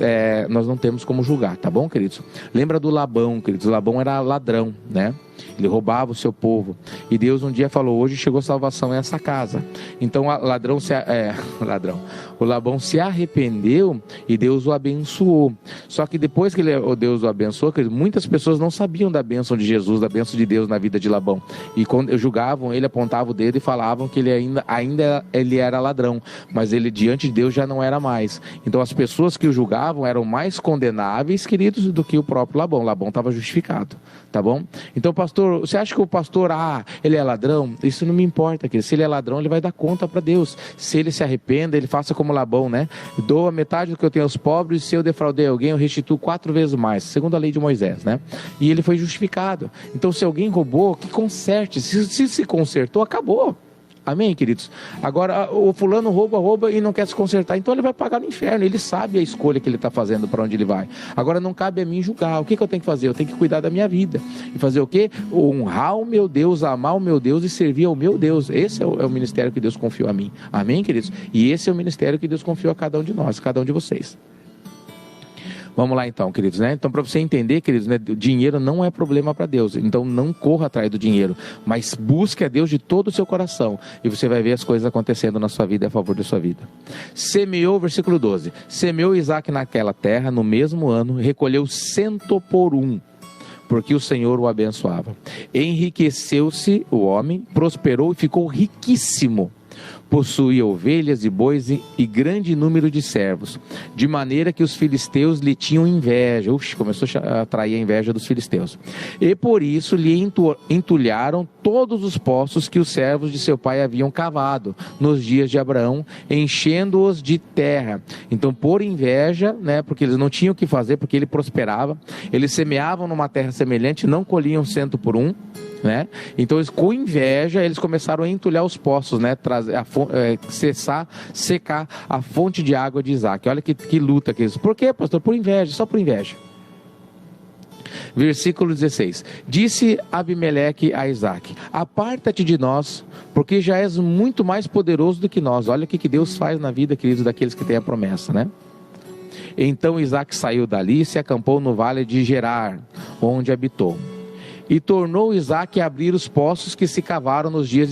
Speaker 1: nós não temos como julgar, tá bom, queridos? Lembra do Labão, queridos? Labão era ladrão, né? Ele roubava o seu povo. E Deus um dia falou: hoje chegou salvação a essa casa. Então o Labão se arrependeu e Deus o abençoou. Só que depois que Deus o abençoou, muitas pessoas não sabiam da bênção de Jesus, da bênção de Deus na vida de Labão. E quando julgavam ele, apontavam o dedo e falavam que ele ainda ele era ladrão, mas ele diante de Deus já não era mais. Então as pessoas que o julgavam eram mais condenáveis, queridos, do que o próprio Labão. Labão estava justificado, tá bom? Então, pastor, você acha que o pastor, ele é ladrão? Isso não me importa, querido. Se ele é ladrão, ele vai dar conta para Deus. Se ele se arrependa, ele faça como Labão, né? Doa metade do que eu tenho aos pobres, se eu defraudei alguém, eu restituo 4 vezes mais, segundo a lei de Moisés, né? E ele foi justificado. Então, se alguém roubou, que conserte. Se consertou, acabou. Amém, queridos? Agora, o fulano rouba e não quer se consertar, então ele vai pagar no inferno. Ele sabe a escolha que ele está fazendo, para onde ele vai. Agora, não cabe a mim julgar. O que eu tenho que fazer? Eu tenho que cuidar da minha vida. E fazer o quê? Honrar o meu Deus, amar o meu Deus e servir ao meu Deus. Esse é o ministério que Deus confiou a mim. Amém, queridos? E esse é o ministério que Deus confiou a cada um de nós, cada um de vocês. Vamos lá então, queridos, né? Então, para você entender, queridos, né, dinheiro não é problema para Deus. Então, não corra atrás do dinheiro, mas busque a Deus de todo o seu coração. E você vai ver as coisas acontecendo na sua vida, a favor da sua vida. Semeou, versículo 12. Semeou Isaque naquela terra, no mesmo ano, recolheu 100 por um, porque o Senhor o abençoava. Enriqueceu-se o homem, prosperou e ficou riquíssimo. Possuía ovelhas e bois e grande número de servos, de maneira que os filisteus lhe tinham inveja. Começou a atrair a inveja dos filisteus. E por isso lhe entulharam todos os poços que os servos de seu pai haviam cavado nos dias de Abraão, enchendo-os de terra. Então, por inveja, né, porque eles não tinham o que fazer, porque ele prosperava, eles semeavam numa terra semelhante, não colhiam 100 por 1, né? Então, com inveja, eles começaram a entulhar os poços, né? Secar a fonte de água de Isaac. Olha que luta que isso. Por quê, pastor? Por inveja, só por inveja. Versículo 16: disse Abimeleque a Isaac: aparta-te de nós, porque já és muito mais poderoso do que nós. Olha o que Deus faz na vida, queridos, daqueles que têm a promessa, né? Então Isaac saiu dali e se acampou no vale de Gerar, onde habitou. E tornou Isaac a abrir os poços que se cavaram nos dias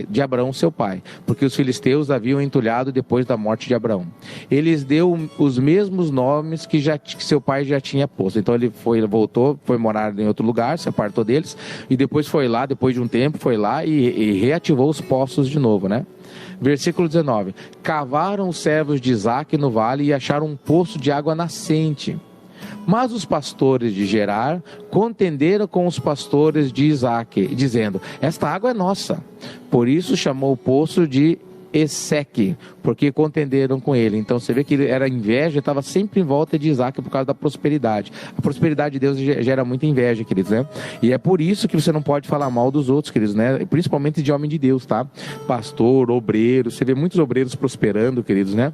Speaker 1: de Abraão seu pai, porque os filisteus haviam entulhado depois da morte de Abraão. Ele lhes deu os mesmos nomes que seu pai já tinha posto. Então ele voltou, foi morar em outro lugar, se apartou deles, e depois foi lá, depois de um tempo, foi lá e reativou os poços de novo, né? Versículo 19: cavaram os servos de Isaac no vale e acharam um poço de água nascente. Mas os pastores de Gerar contenderam com os pastores de Isaac, dizendo: esta água é nossa. Por isso chamou o poço de Eseque, porque contenderam com ele. Então você vê que era inveja, estava sempre em volta de Isaac por causa da prosperidade. A prosperidade de Deus gera muita inveja, queridos, né? E é por isso que você não pode falar mal dos outros, queridos, né? Principalmente de homem de Deus, tá? Pastor, obreiro, você vê muitos obreiros prosperando, queridos, né?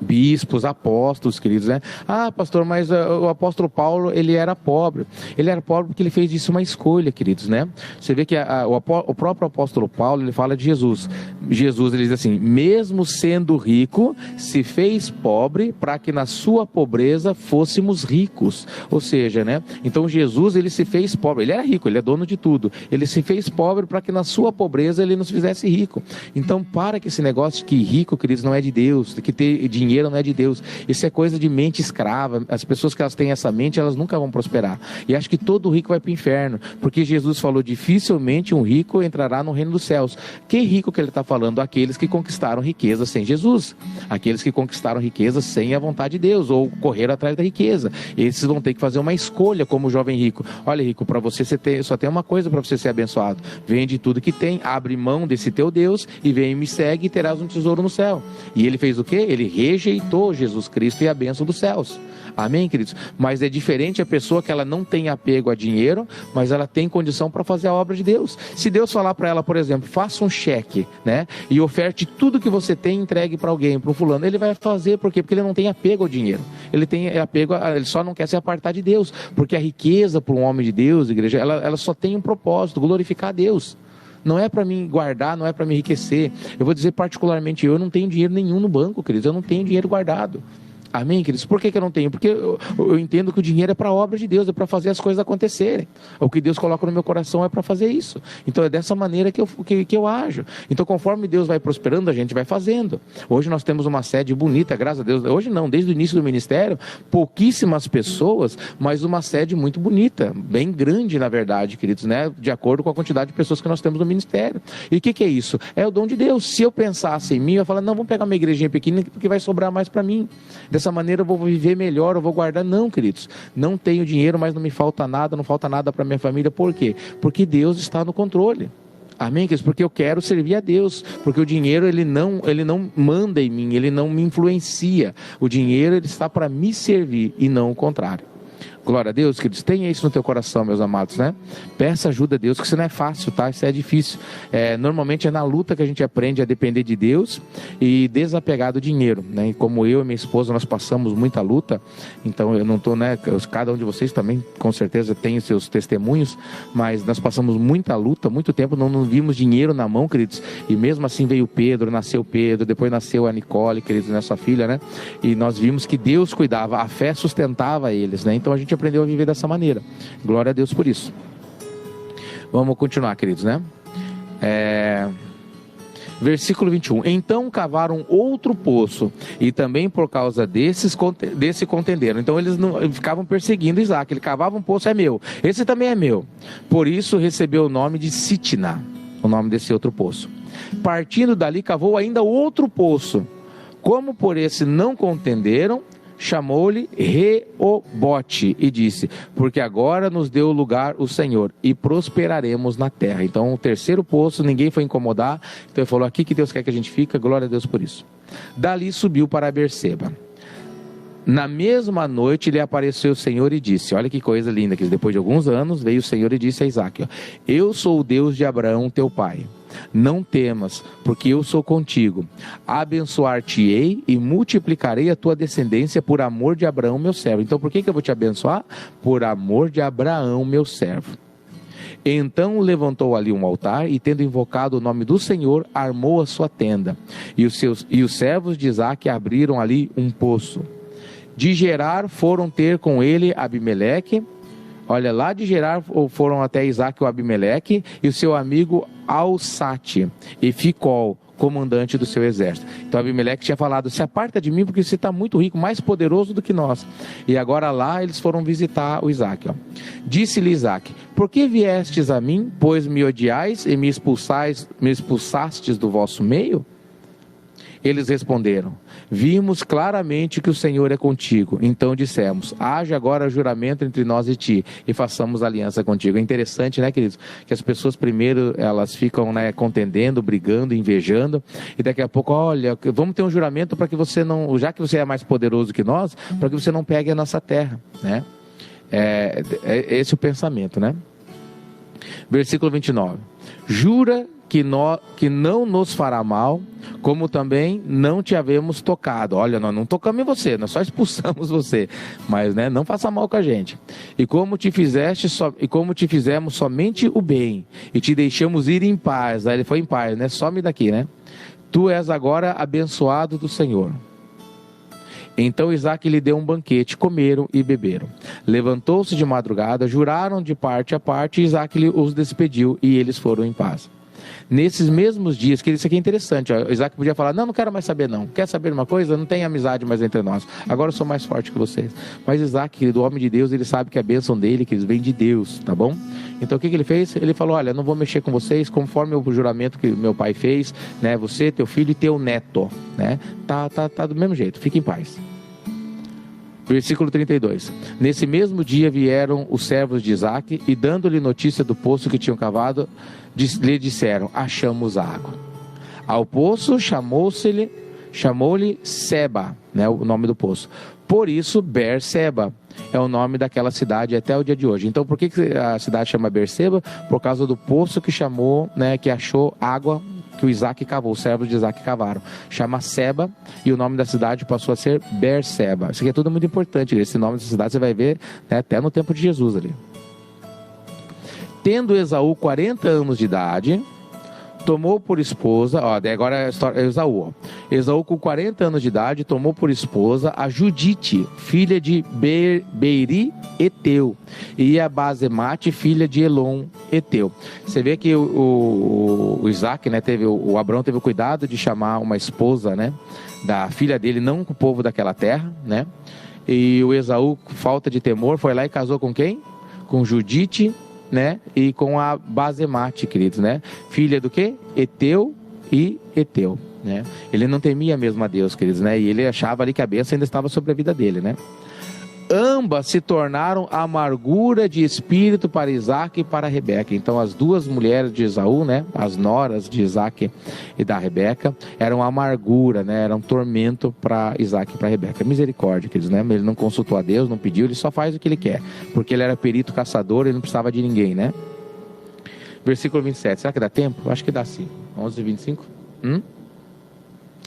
Speaker 1: Bispos, apóstolos, queridos, né? Ah, pastor, mas o apóstolo Paulo, ele era pobre. Ele era pobre porque ele fez disso uma escolha, queridos, né? Você vê que o próprio apóstolo Paulo, ele fala de Jesus. Jesus, ele diz assim: mesmo sendo rico, se fez pobre para que na sua pobreza fôssemos ricos. Ou seja, né? Então Jesus, ele se fez pobre. Ele era rico, ele é dono de tudo. Ele se fez pobre para que na sua pobreza ele nos fizesse rico. Então, para que esse negócio que rico, queridos, não é de Deus, que ter dinheiro não é de Deus. Isso é coisa de mente escrava. As pessoas que elas têm essa mente, elas nunca vão prosperar. E acho que todo rico vai para o inferno, porque Jesus falou: dificilmente um rico entrará no reino dos céus. Que rico que ele está falando? Aqueles que conquistaram riqueza sem Jesus, aqueles que conquistaram riqueza sem a vontade de Deus, ou correram atrás da riqueza. Esses vão ter que fazer uma escolha, como o jovem rico. Olha, rico, para você, só tem uma coisa para você ser abençoado: vende tudo que tem, abre mão desse teu Deus e vem e me segue, e terás um tesouro no céu. E ele fez o quê? Ele rejeitou Jesus Cristo e a bênção dos céus. Amém, queridos? Mas é diferente a pessoa que ela não tem apego a dinheiro, mas ela tem condição para fazer a obra de Deus. Se Deus falar para ela, por exemplo, faça um cheque, né? E oferte tudo que você tem, entregue para alguém, para um fulano. Ele vai fazer, por quê? Porque ele não tem apego ao dinheiro. Ele tem apego, ele só não quer se apartar de Deus. Porque a riqueza para um homem de Deus, igreja, ela só tem um propósito: glorificar a Deus. Não é para mim guardar, não é para me enriquecer. Eu vou dizer particularmente, eu não tenho dinheiro nenhum no banco, queridos. Eu não tenho dinheiro guardado. Amém, queridos? Por que eu não tenho? Porque eu entendo que o dinheiro é para a obra de Deus, é para fazer as coisas acontecerem. O que Deus coloca no meu coração é para fazer isso. Então é dessa maneira que eu ajo. Então, conforme Deus vai prosperando, a gente vai fazendo. Hoje nós temos uma sede bonita, graças a Deus. Hoje não, desde o início do ministério, pouquíssimas pessoas, mas uma sede muito bonita, bem grande, na verdade, queridos, né? De acordo com a quantidade de pessoas que nós temos no ministério. E o que é isso? É o dom de Deus. Se eu pensasse em mim, eu ia falar: não, vamos pegar uma igrejinha pequena, porque vai sobrar mais para mim. Dessa maneira eu vou viver melhor, eu vou guardar. Não, queridos, não tenho dinheiro, mas não me falta nada, não falta nada para minha família. Por quê? Porque Deus está no controle. Amém, queridos? Porque eu quero servir a Deus, porque o dinheiro ele não manda em mim, ele não me influencia. O dinheiro ele está para me servir e não o contrário. Glória a Deus, queridos. Tenha isso no teu coração, meus amados, né? Peça ajuda a Deus, que isso não é fácil, tá? Isso é difícil. Normalmente é na luta que a gente aprende a depender de Deus e desapegar do dinheiro, né? E como eu e minha esposa, nós passamos muita luta, então eu não estou, né? Cada um de vocês também, com certeza, tem os seus testemunhos, mas nós passamos muita luta, muito tempo, não vimos dinheiro na mão, queridos, e mesmo assim veio Pedro, nasceu Pedro, depois nasceu a Nicole, queridos, né? Sua filha, né? E nós vimos que Deus cuidava, a fé sustentava eles, né? Então a gente aprendeu a viver dessa maneira. Glória a Deus por isso. Vamos continuar, queridos, né? Versículo 21. Então cavaram outro poço, e também por causa desse contenderam. Então eles não ficavam perseguindo Isaac. Ele cavava um poço: é meu, esse também é meu. Por isso recebeu o nome de Sitna, o nome desse outro poço. Partindo dali, cavou ainda outro poço. Como por esse não contenderam, chamou-lhe Reobote e disse: porque agora nos deu lugar o Senhor e prosperaremos na terra. Então o terceiro poço, ninguém foi incomodar, então ele falou: aqui que Deus quer que a gente fique, glória a Deus por isso. Dali subiu para Berseba. Na mesma noite lhe apareceu o Senhor e disse, olha que coisa linda, que depois de alguns anos veio o Senhor e disse a Isaque: eu sou o Deus de Abraão teu pai, não temas, porque eu sou contigo, abençoar-te-ei e multiplicarei a tua descendência por amor de Abraão meu servo. Então por que eu vou te abençoar? Por amor de Abraão meu servo. Então levantou ali um altar e, tendo invocado o nome do Senhor, armou a sua tenda, e os servos de Isaque abriram ali um poço. De Gerar foram ter com ele Abimeleque. Olha, lá de Gerar foram até Isaque o Abimeleque e o seu amigo Alsate e Ficol, comandante do seu exército. Então Abimeleque tinha falado: se aparta de mim porque você está muito rico, mais poderoso do que nós. E agora lá eles foram visitar o Isaque. Disse-lhe Isaque: por que viestes a mim, pois me odiais e me expulsastes do vosso meio? Eles responderam: vimos claramente que o Senhor é contigo. Então dissemos: haja agora juramento entre nós e ti, e façamos aliança contigo. É interessante, né, queridos? Que as pessoas primeiro, elas ficam, né, contendendo, brigando, invejando, e daqui a pouco, olha, vamos ter um juramento para que você não, já que você é mais poderoso que nós, para que você não pegue a nossa terra, né? É esse o pensamento, né? Versículo 29. Jura que não nos fará mal, como também não te havemos tocado. Olha, nós não tocamos em você, nós só expulsamos você, mas, né, não faça mal com a gente. E como te fizemos somente o bem, e te deixamos ir em paz. Aí ele foi em paz, né? Some daqui, né? Tu és agora abençoado do Senhor. Então Isaque lhe deu um banquete, comeram e beberam. Levantou-se de madrugada, juraram de parte a parte, e Isaque os despediu, e eles foram em paz. Nesses mesmos dias, que isso aqui é interessante, ó, Isaque podia falar: não quero mais saber não, quer saber uma coisa? Não tem amizade mais entre nós, agora eu sou mais forte que vocês. Mas Isaque, do homem de Deus, ele sabe que a bênção dele, que eles vêm de Deus, tá bom? Então o que ele fez? Ele falou: olha, não vou mexer com vocês, conforme o juramento que meu pai fez, né? Você, teu filho e teu neto, né? Tá do mesmo jeito, fique em paz. Versículo 32. Nesse mesmo dia vieram os servos de Isaque e, dando-lhe notícia do poço que tinham cavado, lhe disseram: achamos água. Ao poço chamou-lhe Seba, né, o nome do poço. Por isso Berseba é o nome daquela cidade até o dia de hoje. Então por que a cidade chama Berseba? Por causa do poço que chamou, né, que achou água, que o Isaque cavou, os servos de Isaque cavaram. Chama Seba, e o nome da cidade passou a ser Berseba. Isso aqui é tudo muito importante. Esse nome da cidade você vai ver, né, até no tempo de Jesus ali. Tendo Esaú 40 anos de idade, tomou por esposa, agora é a história, Esaú. Esaú, com 40 anos de idade, tomou por esposa a Judite, filha de Beeri Eteu, e a Basemate, filha de Elon Eteu. Você vê que o Isaque, né, o Abraão teve o cuidado de chamar uma esposa, né, da filha dele, não com o povo daquela terra, né? E o Esaú, com falta de temor, foi lá e casou com quem? Com Judite, né? E com a Basemate, queridos, né? Filha do quê? Eteu e Eteu, né? Ele não temia mesmo a Deus, queridos, né? E ele achava ali que a bênção ainda estava sobre a vida dele, né? Ambas se tornaram amargura de espírito para Isaque e para Rebeca. Então as duas mulheres de Esaú, né, as noras de Isaque e da Rebeca, eram amargura, né, eram tormento para Isaque e para Rebeca. Misericórdia, queridos, né? Ele não consultou a Deus, não pediu, ele só faz o que ele quer, porque ele era perito caçador, ele não precisava de ninguém, né? Versículo 27, será que dá tempo? Acho que dá sim. 11:25.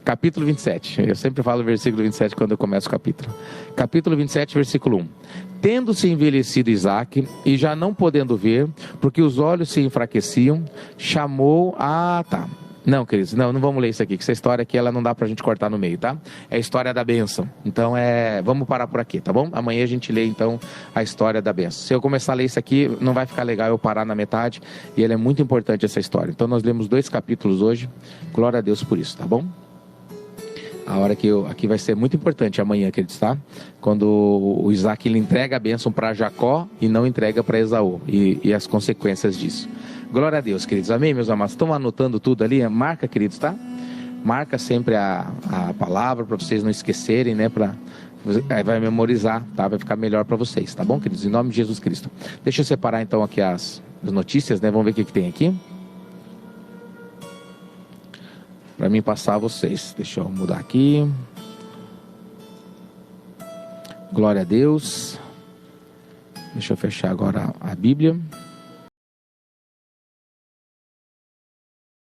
Speaker 1: Capítulo 27, eu sempre falo versículo 27 quando eu começo o capítulo. Capítulo 27, versículo 1. Tendo-se envelhecido Isaque, e já não podendo ver, porque os olhos se enfraqueciam, chamou a... Não, queridos, não vamos ler isso aqui, que essa história aqui, ela não dá pra gente cortar no meio, tá? É a história da bênção. Então, vamos parar por aqui, tá bom? Amanhã a gente lê, então, a história da bênção. Se eu começar a ler isso aqui, não vai ficar legal eu parar na metade, e ela é muito importante, essa história. Então, nós lemos 2 capítulos hoje, glória a Deus por isso, tá bom? A hora que aqui vai ser muito importante amanhã, queridos, tá? Quando o Isaque ele entrega a bênção para Jacó e não entrega para Esaú, e as consequências disso. Glória a Deus, queridos. Amém, meus amados? Estão anotando tudo ali? Marca, queridos, tá? Marca sempre a palavra para vocês não esquecerem, né? Para Aí vai memorizar, tá? Vai ficar melhor para vocês, tá bom, queridos? Em nome de Jesus Cristo. Deixa eu separar então aqui as notícias, né? Vamos ver o que tem aqui. Para mim passar a vocês. Deixa eu mudar aqui. Glória a Deus. Deixa eu fechar agora a Bíblia.